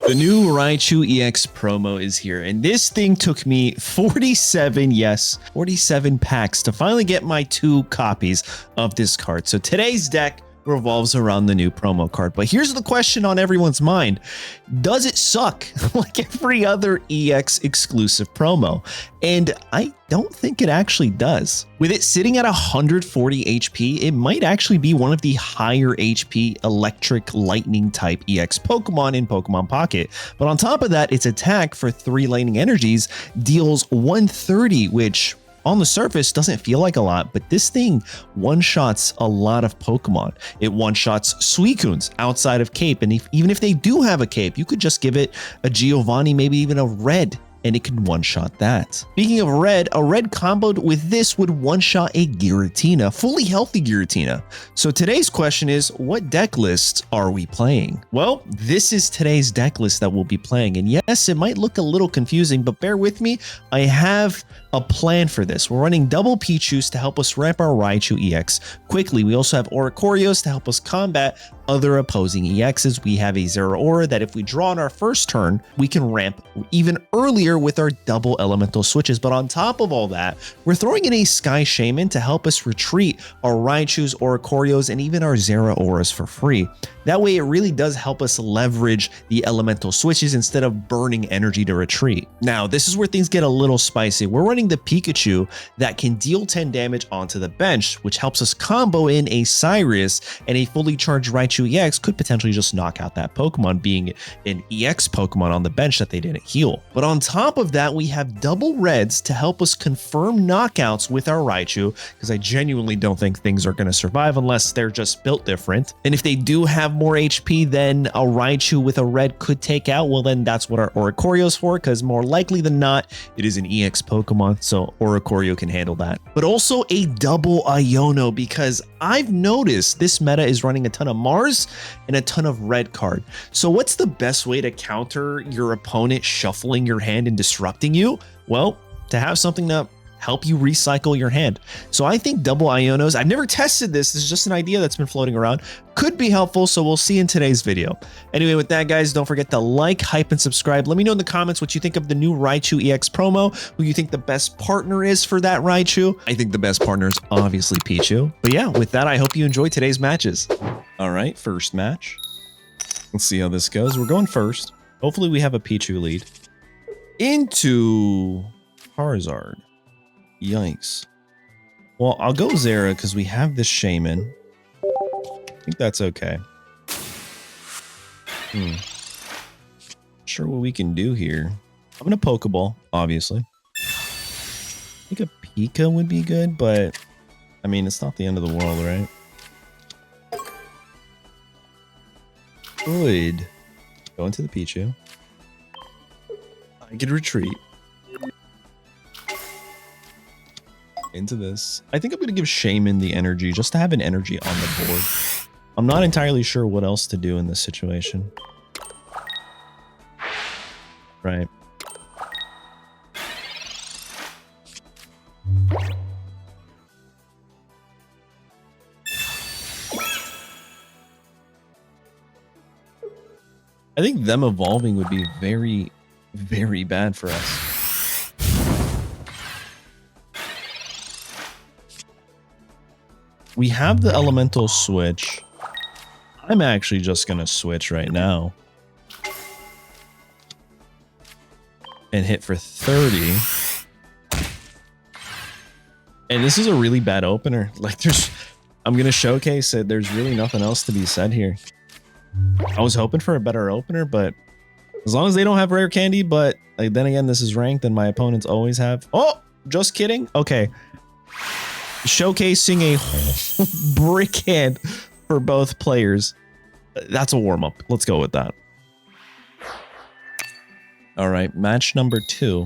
The new Raichu EX promo is here, and this thing took me 47 packs to finally get my 2 copies of this card. So today's deck revolves around the new promo card. But here's the question on everyone's mind. Does it suck like every other EX exclusive promo? And I don't think it actually does. With it sitting at 140 HP, it might actually be one of the higher HP electric lightning type EX Pokemon in Pokemon Pocket. But on top of that, its attack for 3 lightning energies deals 130, which on the surface doesn't feel like a lot, but this thing one-shots a lot of Pokemon. It one-shots Suicunes outside of Cape, and even if they do have a Cape, you could just give it a Giovanni, maybe even a Red, and it can one-shot that. Speaking of Red, a Red comboed with this would one-shot a Giratina, fully healthy Giratina. So today's question is, what deck lists are we playing? Well, this is today's deck list that we'll be playing, and yes, it might look a little confusing, but bear with me, I have a plan for this. We're running double Pichus to help us ramp our Raichu EX quickly. We also have Oricorios to help us combat other opposing EXs. We have a Zeraora that if we draw on our first turn, we can ramp even earlier with our double elemental switches. But on top of all that, we're throwing in a Sky Shaman to help us retreat our Raichus, Oricorios, and even our Zeraoras for free. That way, it really does help us leverage the elemental switches instead of burning energy to retreat. Now, this is where things get a little spicy. We're running the Pikachu that can deal 10 damage onto the bench, which helps us combo in a Cyrus, and a fully charged Raichu EX could potentially just knock out that Pokemon, being an EX Pokemon on the bench that they didn't heal. But on top of that, we have double Reds to help us confirm knockouts with our Raichu, because I genuinely don't think things are going to survive unless they're just built different. And if they do have more HP than a Raichu with a Red could take out, well then that's what our Oricorio's for, because more likely than not, it is an EX Pokemon, so Oricorio can handle that. But also a double Iono, because I've noticed this meta is running a ton of Mars and a ton of Red card. So what's the best way to counter your opponent shuffling your hand and disrupting you? Well, to have something to help you recycle your hand. So I think double Ionos, I've never tested this is just an idea that's been floating around, could be helpful, so we'll see in today's video. Anyway, with that guys, don't forget to like, hype, and subscribe. Let me know in the comments what you think of the new Raichu EX promo, who you think the best partner is for that Raichu. I think the best partner is obviously Pichu. But yeah, with that, I hope you enjoy today's matches. All right, first match. Let's see how this goes. We're going first. Hopefully we have a Pichu lead. Into Charizard. Yikes. Well, I'll go Zera because we have this Shaman. I think that's okay. Sure what we can do here. I'm going to Pokeball, obviously. I think a Pika would be good, but I mean, it's not the end of the world, right? Good. Go into the Pichu. I could retreat. Into this. I think I'm going to give Shaman the energy just to have an energy on the board. I'm not entirely sure what else to do in this situation. Right. I think them evolving would be very, very bad for us. We have the elemental switch. I'm actually just going to switch right now. And hit for 30. And this is a really bad opener. Like I'm going to showcase it. There's really nothing else to be said here. I was hoping for a better opener, but as long as they don't have rare candy, but like, then again, this is ranked and my opponents always have. Oh, just kidding. Okay. Showcasing a brick hand for both players. That's a warm-up. Let's go with that. All right, match number 2.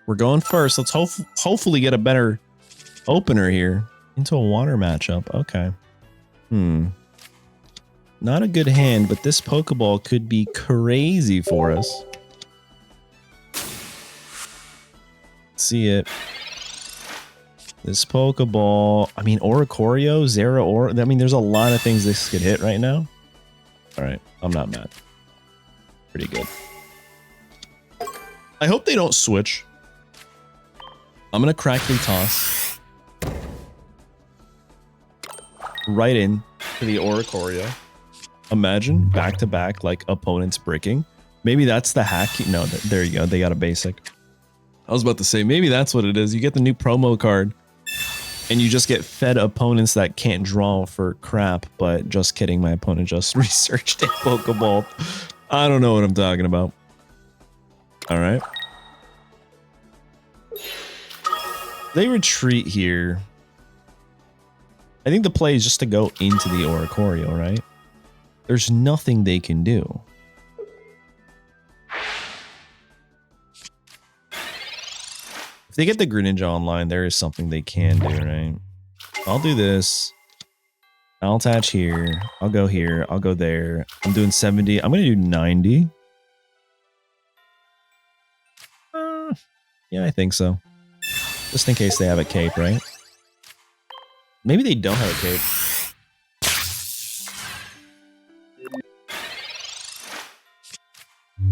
We're going first. Let's hopefully get a better opener here. Into a water matchup. Okay. Not a good hand, but this Pokeball could be crazy for us. See it. This Pokeball, I mean, Oricorio, Zeraora. I mean, there's a lot of things this could hit right now. All right, I'm not mad. Pretty good. I hope they don't switch. I'm going to crackly toss. Right in to the Oricorio. Imagine back-to-back, like, opponents bricking. Maybe that's the hack. No, there you go. They got a basic. I was about to say, maybe that's what it is. You get the new promo card, and you just get fed opponents that can't draw for crap. But just kidding, my opponent just researched a Pokeball. I don't know what I'm talking about. All right. They retreat here. I think the play is just to go into the Oricorio, right? There's nothing they can do. If they get the Greninja online, there is something they can do, right? I'll do this. I'll attach here. I'll go here. I'll go there. I'm doing 70. I'm going to do 90. Yeah, I think so. Just in case they have a cape, right? Maybe they don't have a cape.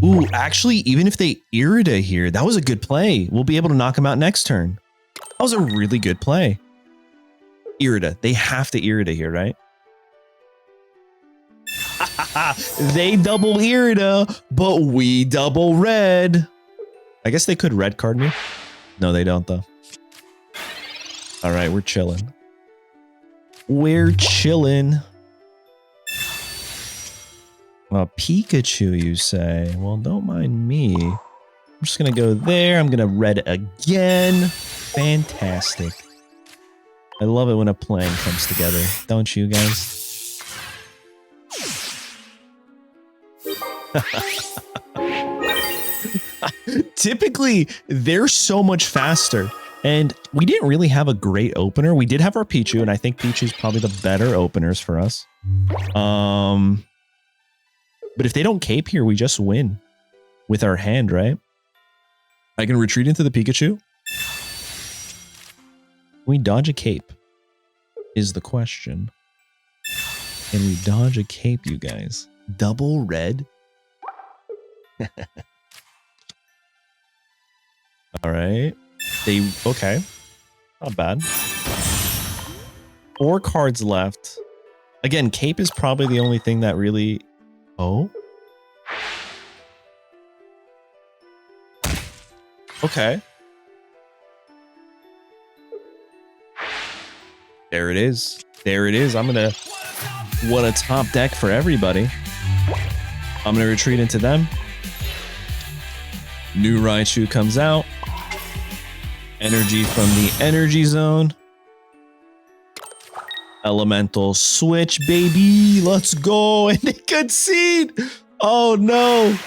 Ooh, actually, even if they Irida here, that was a good play. We'll be able to knock him out next turn. That was a really good play. Irida. They have to Irida here, right? They double Irida, but we double red. I guess they could red card me. No, they don't, though. All right, we're chilling. We're chilling. Pikachu, you say? Well, don't mind me. I'm just going to go there. I'm going to red again. Fantastic. I love it when a plan comes together. Don't you guys? Typically, they're so much faster. And we didn't really have a great opener. We did have our Pichu, and I think Pichu's probably the better openers for us. But if they don't cape here, we just win with our hand, right? I can retreat into the Pikachu. Can we dodge a cape? Is the question. Can we dodge a cape, you guys? Double red? All right. Okay. Not bad. 4 cards left. Again, cape is probably the only thing that really... Oh? Okay. There it is. There it is. I'm gonna... What a top deck for everybody. I'm gonna retreat into them. New Raichu comes out. Energy from the energy zone. Elemental switch, baby. Let's go. And they concede. Oh, no.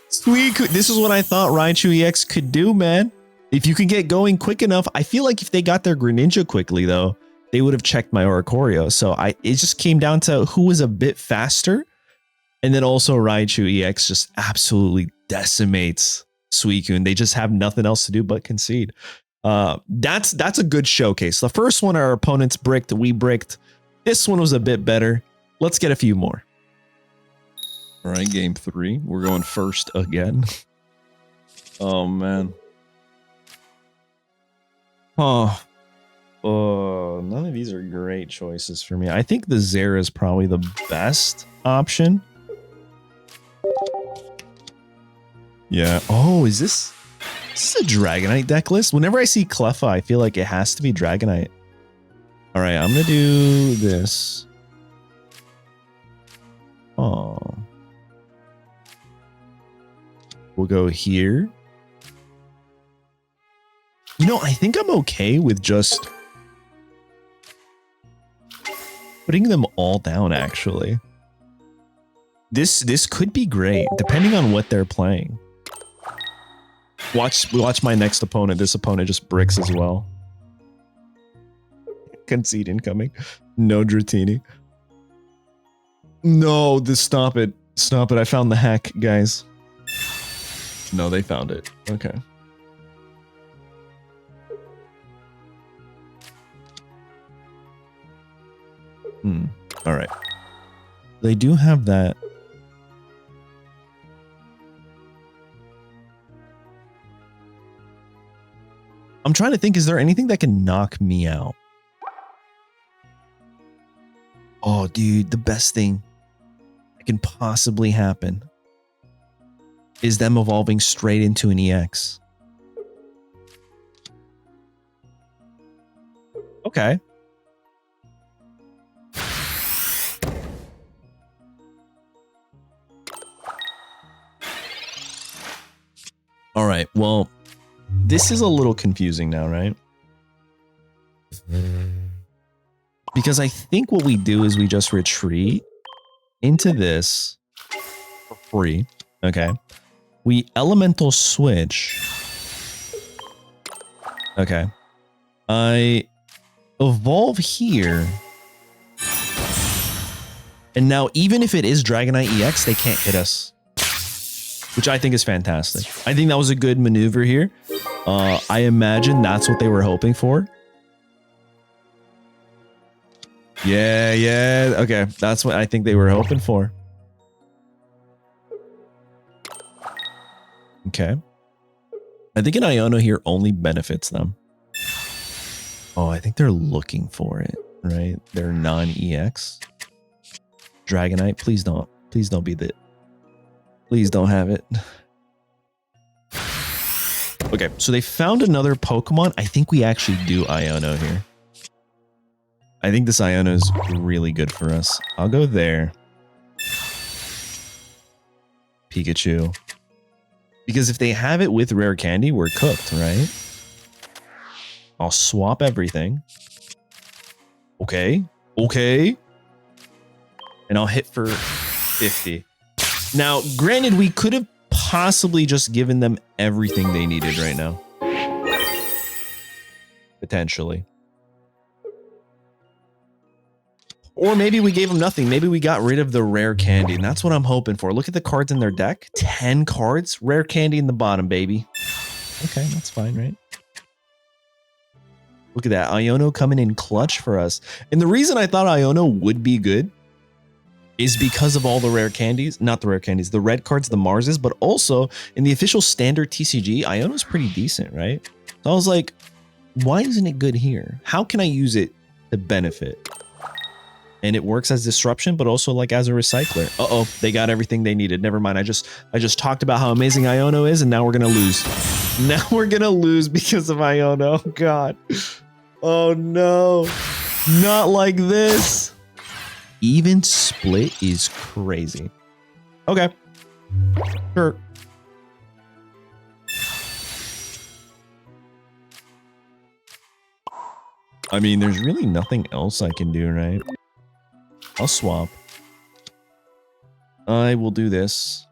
Sweet. This is what I thought Raichu EX could do, man. If you can get going quick enough. I feel like if they got their Greninja quickly, though, they would have checked my Oricorio. So it just came down to who was a bit faster. And then also Raichu EX just absolutely decimates Suicune. They just have nothing else to do but concede. That's a good showcase. The first one, our opponents bricked, we bricked. This one was a bit better. Let's get a few more. All right, game 3. We're going first again. Oh, man. Oh, none of these are great choices for me. I think the Zera is probably the best option. Yeah. Oh, is this a Dragonite deck list? Whenever I see Cleffa, I feel like it has to be Dragonite. All right, I'm going to do this. Oh. We'll go here. You know, I think I'm okay with just putting them all down, actually. This could be great, depending on what they're playing. Watch my next opponent. This opponent just bricks as well. Concede incoming. No Dratini. No, stop it. Stop it. I found the hack, guys. No, they found it. Okay. All right. They do have that. I'm trying to think, is there anything that can knock me out? Oh, dude, the best thing that can possibly happen is them evolving straight into an EX. Okay. All right, well, this is a little confusing now, right? Because I think what we do is we just retreat into this for free, okay? We elemental switch. Okay. I evolve here. And now even if it is Dragonite EX, they can't hit us. Which I think is fantastic. I think that was a good maneuver here. I imagine that's what they were hoping for. Yeah. Okay, that's what I think they were hoping for. Okay. I think an Iono here only benefits them. Oh, I think they're looking for it, right? They're non-EX. Dragonite, please don't be the... Please don't have it. Okay, so they found another Pokemon. I think we actually do Iono here. I think this Iono is really good for us. I'll go there. Pikachu. Because if they have it with Rare Candy, we're cooked, right? I'll swap everything. Okay. And I'll hit for 50. Now, granted, we could have possibly just given them everything they needed right now. Potentially. Or maybe we gave them nothing. Maybe we got rid of the rare candy. And that's what I'm hoping for. Look at the cards in their deck. 10 cards. Rare candy in the bottom, baby. Okay, that's fine, right? Look at that. Iono coming in clutch for us. And the reason I thought Iono would be good is because of all the rare candies. Not the rare candies. The red cards, the Marses. But also, in the official standard TCG, Iono's pretty decent, right? So I was like, why isn't it good here? How can I use it to benefit? And it works as disruption, but also like as a recycler. Uh-oh, they got everything they needed. Never mind. I just talked about how amazing Iono is, and now we're gonna lose. Now we're gonna lose because of Iono. Oh, God. Oh no. Not like this. Even split is crazy. Okay. Sure. I mean, there's really nothing else I can do, right? I'll swap. I will do this.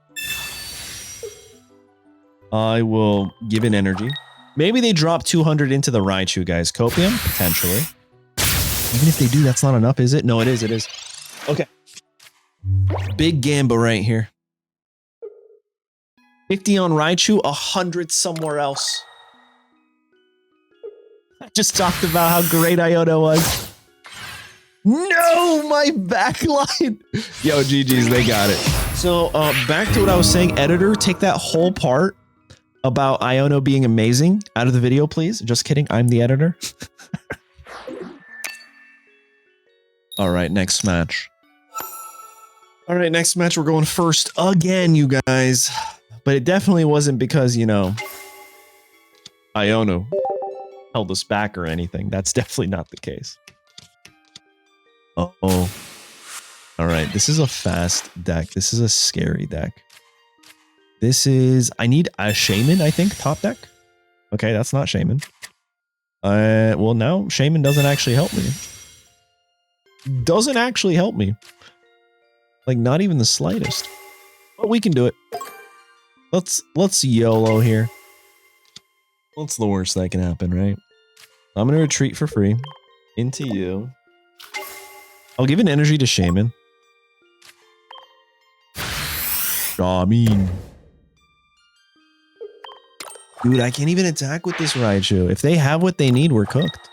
I will give it energy. Maybe they drop 200 into the Raichu, guys. Copium? Potentially. Even if they do, that's not enough, is it? No, it is. It is. Okay. Big gamble right here. 50 on Raichu, 100 somewhere else. I just talked about how great Iono was. No, my backline. Yo, GG's, they got it. So back to what I was saying, editor, take that whole part about Iono being amazing out of the video, please. Just kidding, I'm the editor. All right, next match. All right, next match, we're going first again, you guys. But it definitely wasn't because, you know, Iono held us back or anything. That's definitely not the case. Uh-oh. All right, this is a fast deck. This is a scary deck. This is... I need a Shaman, I think, top deck. Okay, that's not Shaman. Well, now Shaman doesn't actually help me. Doesn't actually help me. Like, not even the slightest. But we can do it. Let's YOLO here. What's the worst that can happen, right? I'm going to retreat for free. Into you. I'll give an energy to Shaman. I mean... Dude, I can't even attack with this Raichu. If they have what they need, we're cooked.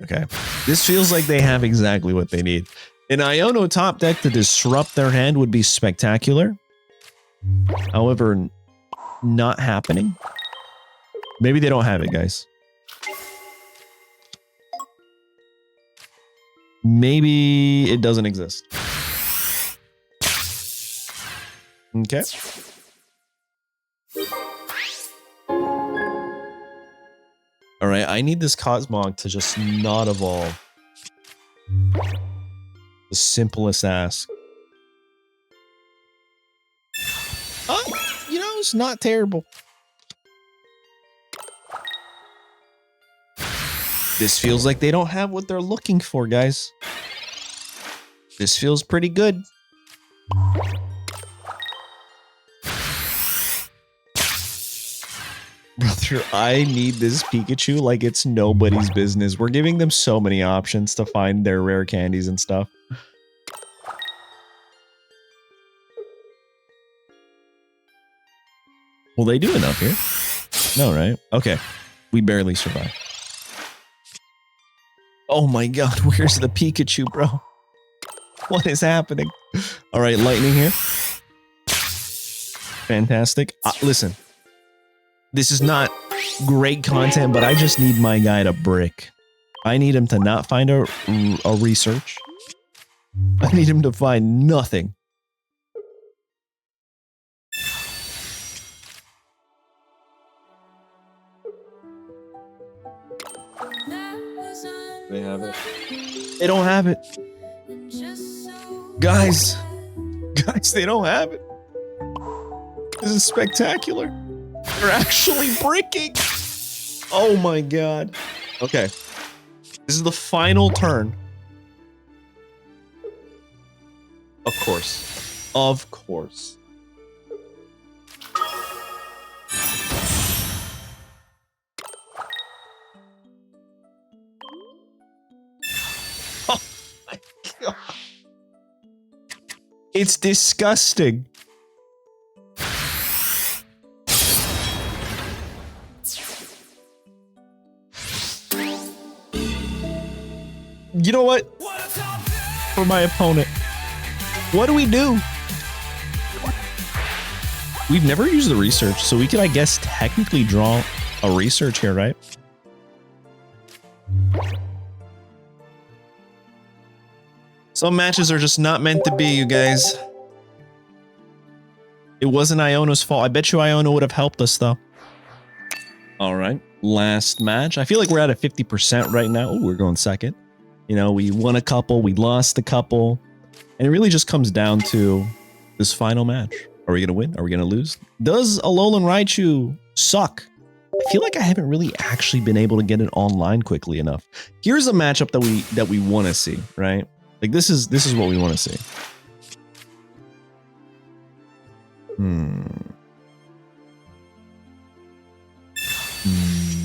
Okay. This feels like they have exactly what they need. An Iono top deck to disrupt their hand would be spectacular. However, not happening. Maybe they don't have it, guys. Maybe it doesn't exist. Okay. All right, I need this Cosmog to just not evolve. The simplest ask. Oh, you know, it's not terrible. This feels like they don't have what they're looking for, guys. This feels pretty good. Brother, I need this Pikachu like it's nobody's business. We're giving them so many options to find their rare candies and stuff. Will they do enough here? No, right? Okay. We barely survive. Oh my god, where's the Pikachu, bro? What is happening? All right, lightning here. Fantastic. Listen, this is not great content, but I just need my guy to brick. I need him to not find a research. I need him to find nothing. They have it. They don't have it. Guys, they don't have it. This is spectacular. They're actually bricking. Oh my god. Okay. This is the final turn. Of course. Of course. Oh my god. It's disgusting. You know what? For my opponent. What do we do? We've never used the research, so we could, I guess, technically draw a research here, right? Some matches are just not meant to be, you guys. It wasn't Iono's fault. I bet you Iono would have helped us, though. All right. Last match. I feel like we're at a 50% right now. Oh, we're going second. You know, we won a couple, we lost a couple, and it really just comes down to this final match. Are we going to win? Are we going to lose? Does Alolan Raichu suck? I feel like I haven't really actually been able to get it online quickly enough. Here's a matchup that we want to see, right? Like this is what we want to see.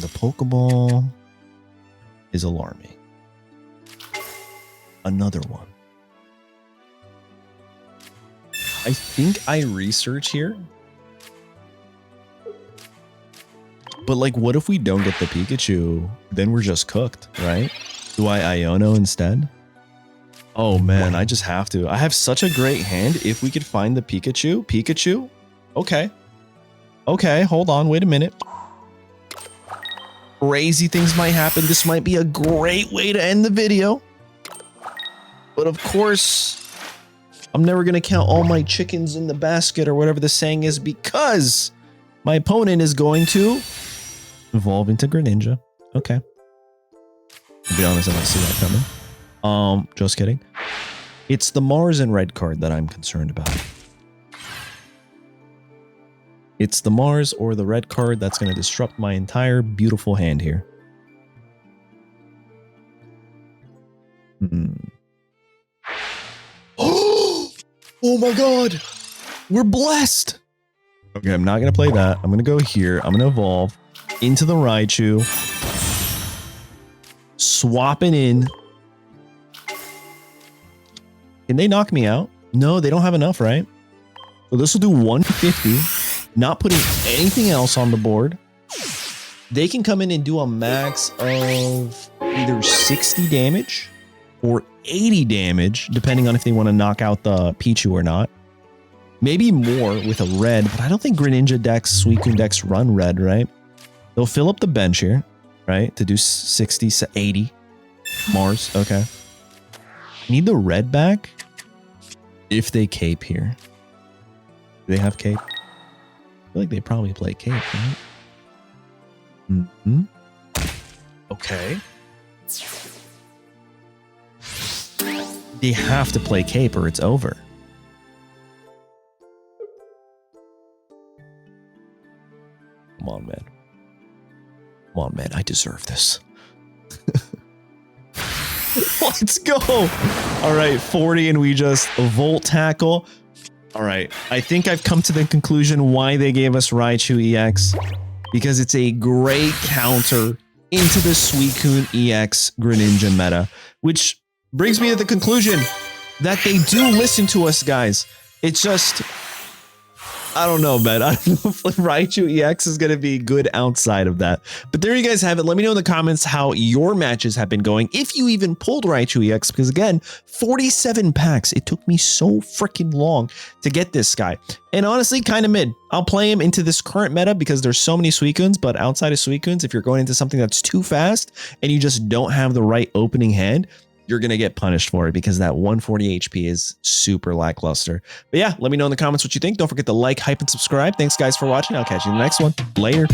The Pokeball is alarming. Another one. I think I research here. But like, what if we don't get the Pikachu? Then we're just cooked, right? Do I Iono instead? Oh man, I just have to. I have such a great hand. If we could find the Pikachu. Pikachu? Okay. Okay, hold on, wait a minute. Crazy things might happen. This might be a great way to end the video. But of course, I'm never going to count all my chickens in the basket or whatever the saying is, because my opponent is going to evolve into Greninja. Okay. To be honest, I don't see that coming. Just kidding. It's the Mars and red card that I'm concerned about. It's the Mars or the red card that's going to disrupt my entire beautiful hand here. Oh my god! We're blessed! Okay, I'm not going to play that. I'm going to go here. I'm going to evolve into the Raichu. Swap it in. Can they knock me out? No, they don't have enough, right? So this will do 150. Not putting anything else on the board. They can come in and do a max of either 60 damage or 80 damage, depending on if they want to knock out the Pichu or not. Maybe more with a red, but I don't think Greninja decks, Suicune decks run red, right? They'll fill up the bench here, right? To do 60, 80. Mars, okay. Need the red back if they cape here. Do they have cape? I feel like they probably play cape, right? Mm-hmm. Okay. They have to play cape or it's over. Come on, man. Come on, man. I deserve this. Let's go. All right, 40, and we just Volt Tackle. All right, I think I've come to the conclusion why they gave us Raichu EX. Because it's a great counter into the Suicune EX Greninja meta. Which brings me to the conclusion that they do listen to us, guys. It's just... I don't know, man. I don't know if Raichu EX is going to be good outside of that. But there you guys have it. Let me know in the comments how your matches have been going. If you even pulled Raichu EX, because again, 47 packs. It took me so freaking long to get this guy. And honestly, kind of mid. I'll play him into this current meta because there's so many Suicunes, but outside of Suicunes, if you're going into something that's too fast and you just don't have the right opening hand, you're going to get punished for it because that 140 HP is super lackluster. But yeah, let me know in the comments what you think. Don't forget to like, hype, and subscribe. Thanks, guys, for watching. I'll catch you in the next one. Later.